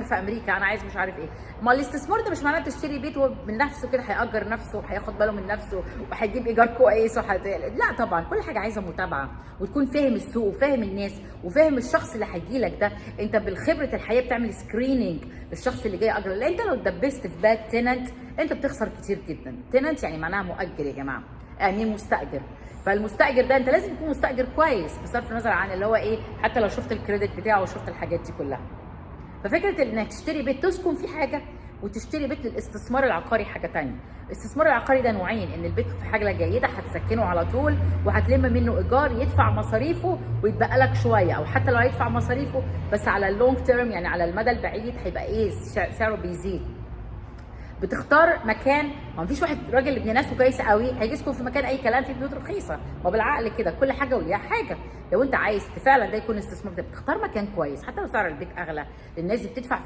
في امريكا، انا عايز مش عارف ايه. ما الاستثمار ده مش معناه تشتري بيت هو من نفسه كده هيأجر نفسه وهياخد باله من نفسه وهيجيب ايجار كويس لا طبعا، كل حاجه عايزه متابعه وتكون فاهم السوق وفاهم الناس وفاهم الشخص اللي هيجي لك ده. انت بالخبره الحياه بتعمل سكريننج للشخص اللي جاي يأجر، لان انت لو اتدبست في باد تيننت انت بتخسر كتير جدا. تيننت يعني معناها مؤجر يا جماعه، امين مستاجر. فالمستاجر ده انت لازم يكون مستاجر كويس بصرف النظر عن اللي هو ايه، حتى لو شفت الكريدت بتاعه وشفت الحاجات دي كلها. ففكره انك تشتري بيت تسكن فيه حاجه، وتشتري بيت للاستثمار العقاري حاجه ثانيه. الاستثمار العقاري ده نوعين، ان البيت في حاجه جيده هتسكنه على طول وهتلم منه ايجار يدفع مصاريفه ويتبقى لك شويه، او حتى لو هيدفع مصاريفه بس على اللونج تيرم يعني على المدى البعيد هيبقى ايه سعره بيزيد. بتختار مكان، ما فيش واحد راجل ابن ناس كويس قوي هيجي يسكن في مكان اي كلام في بيوت رخيصه. ما بالعقل كده، كل حاجه وليها حاجه. لو انت عايز فعلا ده يكون استثمار، ده بتختار مكان كويس حتى لو سعر البيت اغلى، الناس دي بتدفع